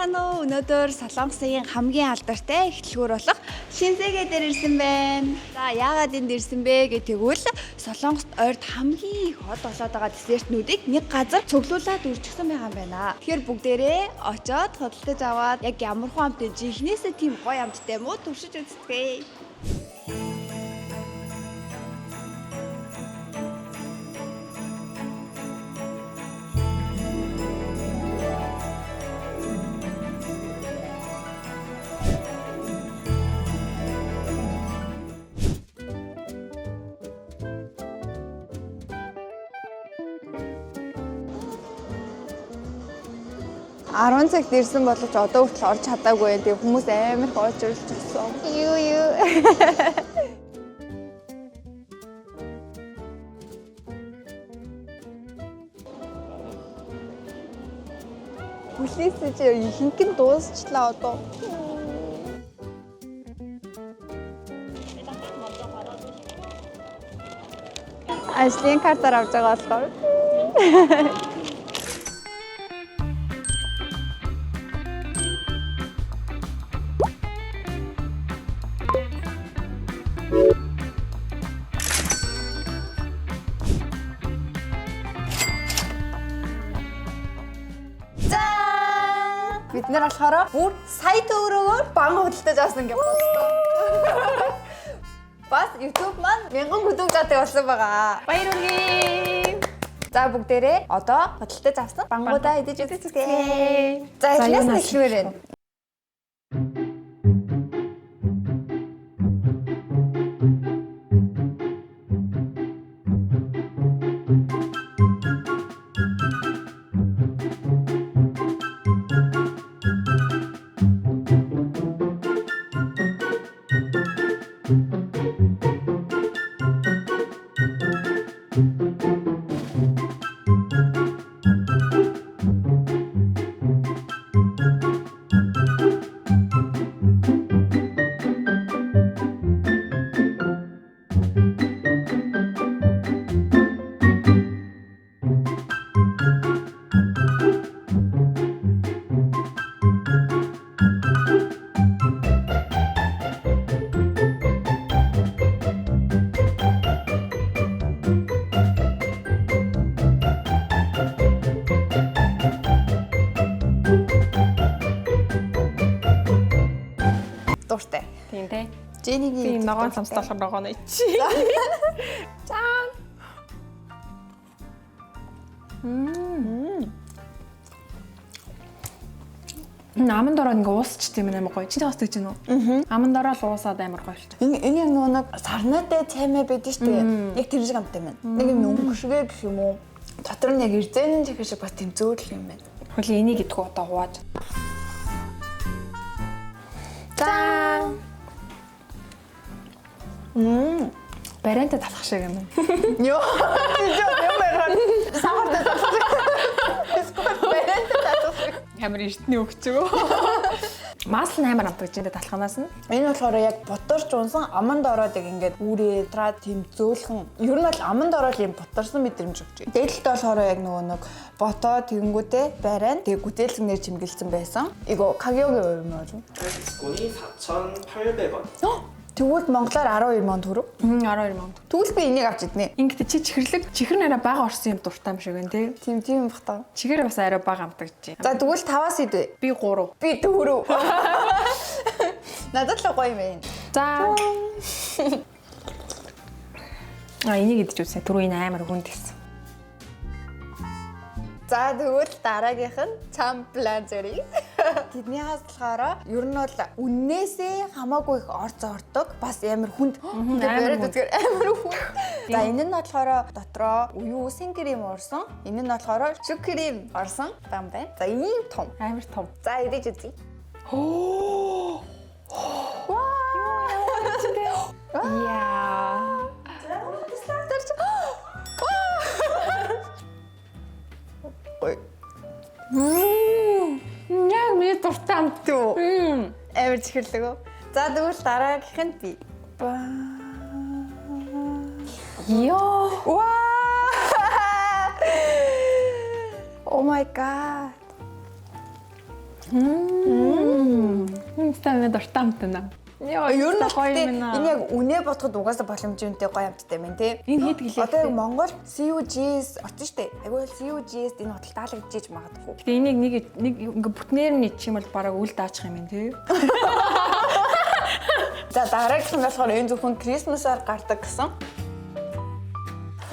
Сайн уу? Өнөөдөр Солонгосын хамгийн алдартай эхлэлгүүр болох Шинзэгээ дээр ирсэн байна. За яагаад энд ирсэн бэ гэвэл Солонгост ойрд хамгийн их хот болоод байгаа десертнүүдийг нэг газар цуглуулад үржигсэн байгаа юм байна. Тэгэхээр бүгдээрээ очоод хөдөлтөж аваад яг ямар хүн амт гэж ихнээсээ тийм гоё амттай юм уу туршиж үзтгэй. 10 цагт ирсэн боловч одоо хүртэл орж чадаагүй байх. Тэгээ хүмүүс амар их орж ирж ирсэн. Юу. Хүлээсээ чи ихэнх нь дуусчлаа одоо. Ажлын картаар авч байгаа болохоор. Бид нэр болохоор бүр сая төгрөгөөр банк хөдөлтөж авсан юм байна. Бас YouTube маань 1000 хүлээлттэй болсон байгаа. Баярлалаа. За бүгдээрээ одоо хөдөлтөж авсан бангуудаа идэж үзье. За эхлээс нь эхлэвэр байна. Дуртай. Тийм тий. Жэнигийн тийм ногоон цамцлах ногоон ич. Заа. Аман дороо ингээ уусч тийм амар гоё. Чи бас тэгж гэнэ үү? Аман дороо л уусаад амар гоё л. Энэ яг нэг сарнаатай цаймаа байдаг шүү дээ. Яг тэр шиг амтай байна. Нэг юм өнгөшгөө гэх юм уу? Дотор нь яг эрзэн чих шиг бас тийм зөөлөх юм байна. Хөөе энийг идэх удаа хувааж. За. Барианта талах шиг юм. Йоо. Юм байна. Савартай талах. Эсвэл барианта талах. Амар эртний өгчөө. Масл амар амт гэж энэ талханаас нь. Энэ болохоор яг бутарч унсан аманд ороод яг ингээд үрээ траа тийм зөөлхөн. Ер нь бол аманд ороод юм бутарсан мэдрэмж өгч. Дээлтэй болохоор яг нэг бото тэгэнгүүтээ барайн тэг гүтээлснээр чимгэлсэн байсан. 이거 가격이 얼마죠? 디스콘이 4,800원. Тэгвэл монголоор 12 төгрөг. 12 мянга. Тэгвэл би энийг авч иднэ. Ингээд чи чихэр нараа бага орсон юм дуртай юм шиг байна тий. Тийм бахтаа. Чихэр бас арай бага амтагч. За тэгвэл 5-аас идвэ. Би 3. Би 4. Надад л гоё юм байна. За. Энийг идэж үзье. Түрүү энэ амар хүнд гэсэн. За тэгвэл дараагийнх нь чампланзери. Тэдний хаалтлахаараа ер нь бол үннээсээ хамаагүй их орц ордог. Бас амар хүнд. Бариад үзгээр амар хүнд. За энэ нь болохоор дотроо уян үсэн крем орсон. Энэ нь болохоор шүк крем орсон юм байна. За ийм том. Амар том. За идэж үзье. Оо. Яа. Яг миний дуртай амт юу? Амар чихэрлэг. За тэгвэл дараагийнх нь би. Йоо. Вау. Oh my god. Стамд дуртамтана. Яа, Ер нь гоё бол юм аа. энэ яг үнэ бодоход угаасаа боломжтой гоё амттай байна тий. Энэ хэд гэлээ. Одоо яг Монгол CUGS орсон шүү дээ. Айгүй CUGS энэ хотол таалагдчихэж магадгүй. Гэтэ энийг нэг ингээ бүтнээр нь иччих юм бол бараг үл даачх юм тий. За дараагийнх нь болохоор энэ зөвхөн Крисмасаар гардаг гэсэн.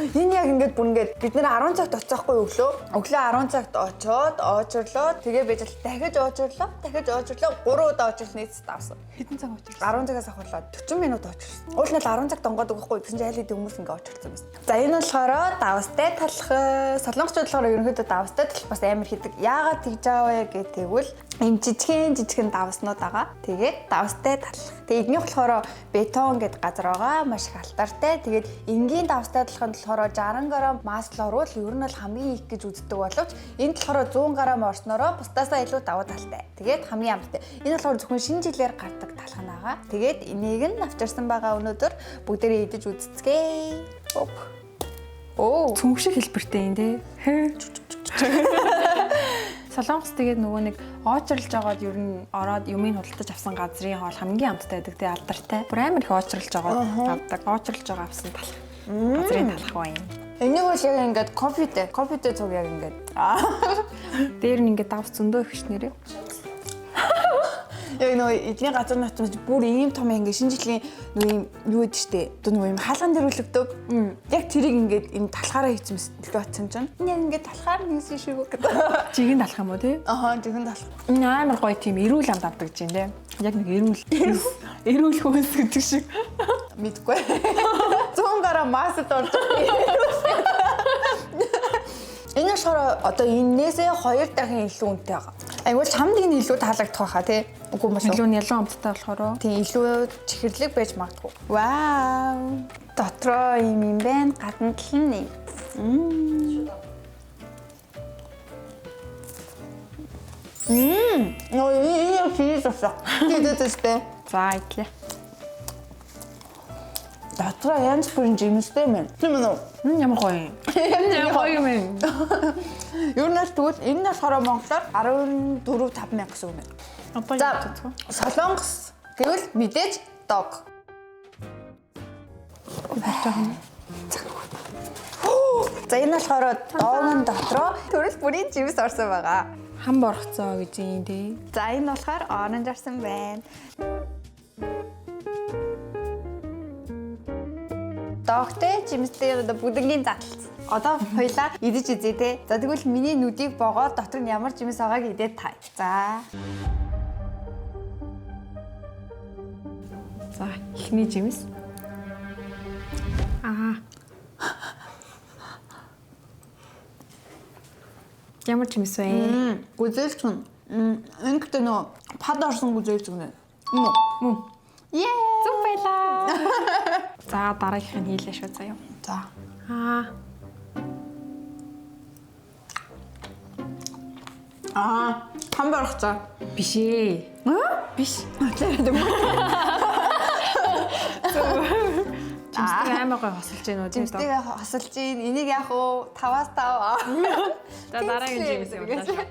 Энэ яг ингээд бүр ингээд бид нэр 10 цагт оцсоохгүй өглөө 10 цагт очоод оожрлоо тэгээ байж дахиж оожрлоо 3 удаа оожрлоо нийт давсан. Хэдэн цаг очирсан? 10 цагаас ахварлаа 40 минут оожрлсон. Уул нь 10 цагт онгоод өгөхгүй гэсэн чинь айл хэдэн хүмүүс ингээд оожрлсон байсан. За энэ болохоор давстай талах солонгочууд болохоор ерөнхийдөө давстай талах бас амар хийдэг. Яагаад тэгж аваа гэх тэгвэл ийм жижигхэн давснууд байгаа. Тэгээд давстай талах. Тэгээд эднийх болохоор бетон гэдэг газар байгаа. Маш их алтартай. Тэгээд энгийн давстай талахын болохоор 60 грамм масл оруул ер нь бол хамгийн их гэж үздэг боловч энэ болохоор 100 грамм орсноороо бусдаасаа илүү давуу талтай. Тэгээд хамгийн амттай. Энэ болохоор зөвхөн шинэ жилээр гардаг талах нь байгаа. Тэгээд энийг нь авчирсан байгаа өнөөдөр бүгдээрээ идэж үзцгээе. Оо. Цүнх шиг хэлбэртэй юм тий. Солонгос тэгээд нөгөө нэг оочрлж байгаад ер нь ороод юмыг худалдаж авсан газрын хоол хамгийн амттай байдаг тий алдартай. Бүр амар их оочрлж байгаа авдаг. Оочрлж байгаа авсан талах. Газрын талах баа юм. Энийг бол яг ингээд кофетэй цуг яг ингээд. Дээр нь ингээд давс зөндөө их ш нэрээ. Яг нөгөө эдний газар нутгад бүр ийм том ингээд шинэ жилийн нөгөө юм юу гэдэг штэ. Одоо нөгөө юм хаалган дээр үлгдэг. Яг тэрийг ингээд энэ талхаараа хийсэн мэт батсан чинь. Энэ яг ингээд талхаар хийсэн шиг гэдэг. Жигийн талах юм уу тий? Ахаа жихэн талх. Энэ амар гоё тийм эрүүл амд авдаг чинь тий. Яг нэг эрүүл хөөс гэдэг шиг. Мэдгүй. 100 грамм масл орж энэ болохоор одоо энээсээ 2 дахин илүү үнэтэй байгаа. Айгуул чамд энэ илүү таалагдах байхаа тий. Үгүй маш Илүү нялон амттай болохоор тий илүү чихэрлэг байж магадгүй. Вау. Дотроо юм байна. Гадна тал нь юм. Нөө энэ хийж авсан. Тиймээтэй. за итлээ. Дотроо янз бүрийн жимстэй юм. Тийм үү? Ямар гоё юм. Ямар гоё юм. Ер нь л тэгвэл энэ нь болохоор монголоор 14-5 мянга гэсэн үг юм. Одоо За яаж үзэх вэ? Солонгос гэвэл мэдээж дог. За энэ болохоор догн дотроо төрөл бүрийн жимс орсон байгаа. Хам боргоцоо гэж юм тий. За энэ болохоор оранж орсон байна. Догтой жимстэй одоо бүгднгийн задлц. Одоо хоёлаа идэж үзье те. За тэгвэл миний нүдийг богоод дотор нь ямар жимс байгааг идээд тай. За. За ихний жимс. Ямар жимс вэ? Гүзэлч хүн. Энэ гэдэг нөө пад орсон гүзэлч гэнэ. Мөн. Яа. Зүг байлаа. За дараагийнх нь хийлээ шүү заяа. За. Хамбарх цаа. Биш ээ. Биш. Жимстэй амар гой хосолж байна уу тийм үү? Жимстэйгээ хосолж ийн. Энийг яах вэ? 5-5. За дараагийн жимс юм даа.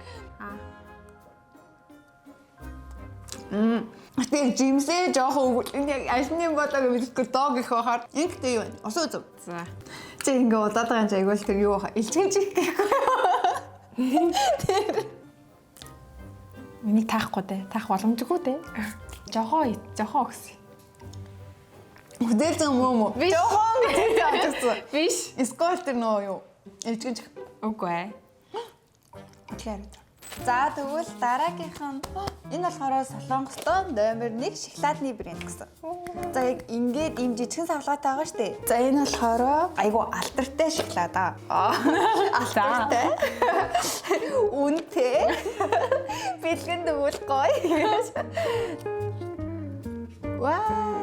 Тэг жимсээ жоохон өгвөл энэ яг альны бодлого мэдхгүй дог их байхаар ингэтэй юу вэ? Осоо зүв. За. Чи ингээ удаад байгаа юм чи айгуул тэр юу баха? Илчгэн чих гэхгүй. Миний таахгүй дээ. Таах боломжгүй дээ. Жохоо өгс. Үдээлж юм уу? Жоохон гэж авчихсан. Биш. Скол тэр нөө юу? Илчгэн чих. Үгүй ээ. Тэгэхээр. За тэгвэл дараагийнх нь энэ болохоор Солонгостой номер 1 шоколадны брэнд гэсэн. За яг ингээд ийм жижигэн савлгаатай байгаа шүү дээ. За энэ болохоор айгу алдартай шоколад аа. Алдартай. Үнэтэй. Бэлгэн дүүл гоё. Вау.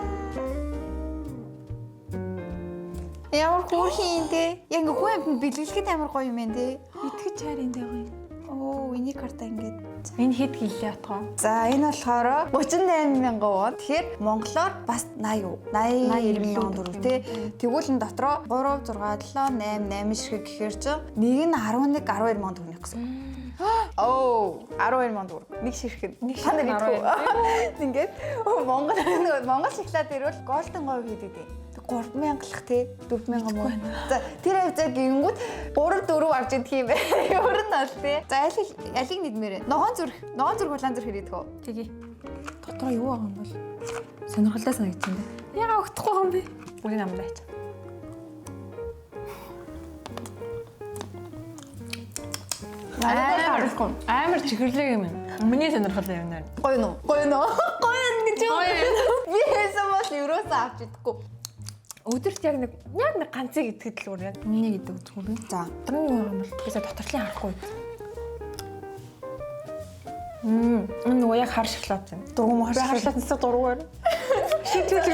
Ямар хөөрхөн юм те. Яг ингээ хүн амт бэлгэлэхэд амар гоё юм байна те. Итгэж хайрын дээ гоё. Оо, энэ карта ингээд. Энэ хэд гэлээ атгаа. За, энэ болохоор 38,000 вон. Тэгэхээр монголоор бас 89,000 төгрөг тий. Тэгвэл энэ дотроо 3, 6, 7, 8 шиг гэхээр чи нэг нь 11, 12,000 төгрөг гэсэн. Оо 12,000 төгрөг. Нэг ширхэг. Нэг Та нар ширхэг идэх үү? Ингээд Монгол шоколад ирвэл голден говь хийдэг дээ. 3,000-лах тий 4,000 мөн. За тэр хавцаа гингүүд 3-4 арж идэх юм бэ. Өөр нь бол тий. За алиг нэдмээрээ. Ногоон зүрх улаан зүрх ирээд хөө. Тэгээ. Дотроо юу байгаа юм бол сонирхолтой санагдсан бэ? Ягаа өгөхгүй юм бэ? Бүгд намд байж. Амар чихэрлэг юм. Миний сонирхол юм нэр. Гоё нөө. Гоё гэж юу? Би хэлсэн бол ерөөсөө авч идэхгүй. Өдөрт яг нэг ганцыг идэхэд л өөр яг миний гэдэг зүгээр. За. Дотроо юу байгаа юм бол бисаа доторлын харахгүй. Энэ нөгөө яг хар шоколад юм. Дургуй хар Харшлаатнасаа дургуйр. Шийтгэж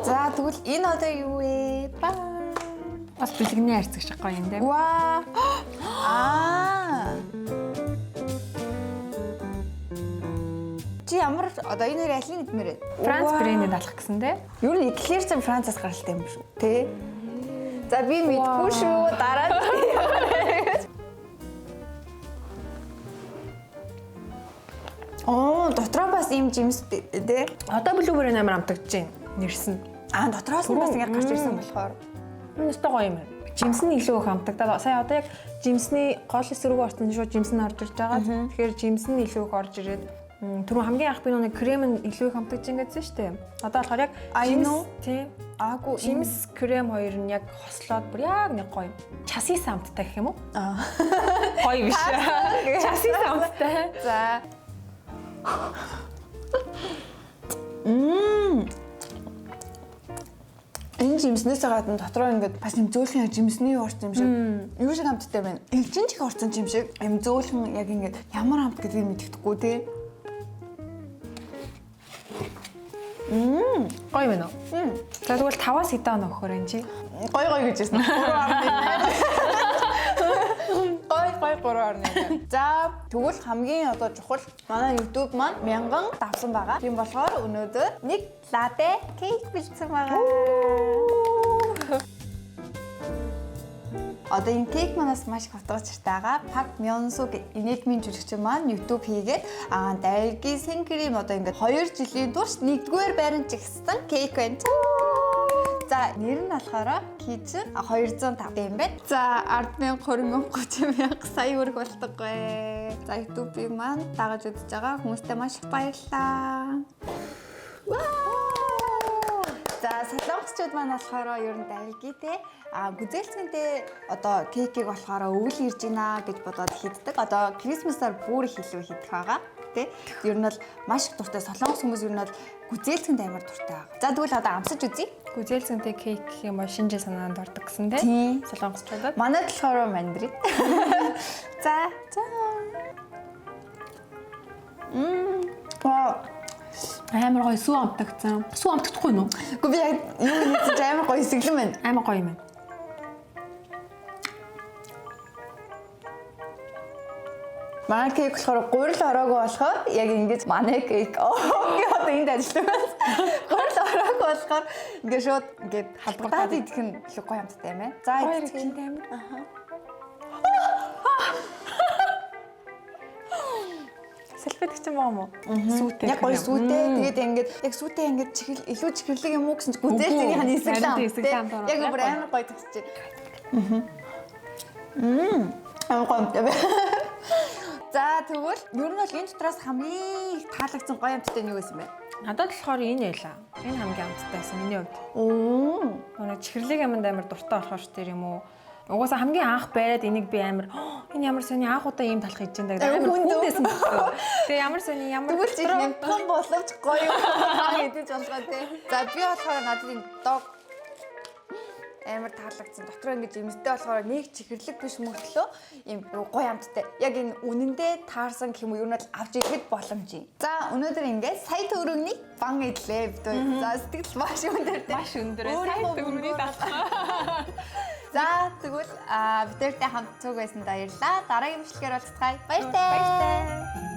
За тэгвэл энэ одоо юу вэ? бас бэлгний хайрцагч гоё юм дээ. Ваа. Чи ямар одоо энэ хоёр алийг нэдмээрээ? Франц брэндэд алах гэсэн дээ. Юу н эклерцэн Францаас гаралтай юм шүү. Тэ? За би мэдгүй шүү. Дараа нь. Оо, дотроо бас ийм жимстэй тий. Одоо блүүберийн амар амтагдж байна. Нэрсэн. Дотроос нь бас ингэ гарч ирсэн болохоор. Энэ өстой гоё юм байна. Жимс нь илүү их амтагдаад сая одоо яг жимсний гол эсрэг орсон шууд жимс нь орж ирж байгаа. Тэгэхээр жимс нь илүү их орж ирээд түрүү хамгийн анх би нэг крем нь илүү их амтагдж ингэсэн шүү дээ. Одоо болохоор яг жимс тийм аагүй жимс крем хоёр нь яг хослоод бүр яг нэг гоё. Часис амттай гэх юм уу? Гоё биш. Часис амттай. За. Энэ жимснээс гадна дотроо ингээд бас юм зөөлхөн жимсний орсон юм шиг. Юу шиг амттай байна. Элчин чих орсон юм шиг. Юм зөөлхөн яг ингээд ямар амт гэдгийг мэддэхгүй тий. Гоё байна уу? За тэгвэл 5-аас хэдэн оноо өгөхөр энэ чи? Гоё гэж хэлсэн. 3.8. Гоё 3.8. За тэгвэл хамгийн одоо чухал манай YouTube маань 1000 давсан байгаа. Тийм болохоор өнөөдөр нэг латте кейк бэлдсэн байгаа. Одоо энэ кейк манаас маш их утгаарчтай байгаа. Пак Мёнсу инээдмийн жүжигчин маань YouTube хийгээд дайргийн сэн крем одоо ингээд 2 жилийн турш 1-р байранд жигсэн кейк байна. За нэр нь болохоор Kitchen 205 юм байна. За 10,000, 20,000, 30,000 сая өрг болтоггүй. За YouTube-ийг маань дагаж үзэж байгаа хүмүүстээ маш их баярлалаа. За солонгосчууд маань болохоор ер нь дайлгийтэй гүзээлцгэнтэй одоо кейкийг болохоор өвөл ирж гинэ гэж бодоод хийддэг. Одоо Крисмасаар бүр их илүү хийдэг байгаа. Тэ ер нь бол маш их дуртай солонгос хүмүүс ер нь бол гүзээлцгэнд амар дуртай байгаа. За тэгвэл одоо амсаж үзье. Гүзээлцэнтэй кейк гэх юм бол шинэ жил санаанд ордог гэсэн тийм солонгосчуудад. Манайд болохоор мандрин. За. Амар гоё сүү амтагдсан. Сүү амтагдахгүй юу? Гэхдээ би яг юу нэгэн амар гоё сэглэн байна. Амар гоё юм байна. Манай кейк болохоор гурил ороогүй болохоор яг ингэж манай кейк би одоо энд ажилладаг байна. Гурил ороогүй болохоор ингэ шууд ингэж халдвартаад идэх нь их гоё амттай юм байна. За идэх амар. Селфи гэх юм уу? Сүүтэй. Яг гоё сүүтэй. Тэгээд ингэж яг сүүтэй ингэж илүү чихэрлэг юм уу гэсэн чи гүзээлцгийн хэсэг. Яг бүр амар гоё төгсөж байна. Амар гоё. За тэгвэл ер нь бол энэ дотроос хамгийн их таалагдсан гоё амттай нь юу байсан бэ? Надад болохоор энэ байлаа. Энэ хамгийн амттай байсан миний хувьд. Нэг чихэрлэг юмд амар дуртай болохоор ч тэр юм уу. Угаасаа хамгийн анх байраад энийг би амар энэ ямар сони анх удаа ийм талах хийж байгаа амар хүндээсэн байна. Тэгээ ямар сони ямар тэгвэл чи хямдхан боловч гоё гэдэж болгоо тий. За би болохоор надад энэ дог амар таалагдсан. Дотроо ингэж юмстэй болохоор нэг чихэрлэг биш мөртлөө юм гоё амттай. Яг энэ үнэндээ таарсан гэх юм уу юу нь бол авч ирэхэд боломжтой. За өнөөдөр ингээд сая төгрөгийн бан идлээ бид. За сэтгэл маш өндөр. Маш өндөр. Сая төгрөгийн талах. За тэгвэл бидэртэй хамт цуг байсан баярлалаа. Дараагийн бичлэгээр уулзцгаая. Баяртай.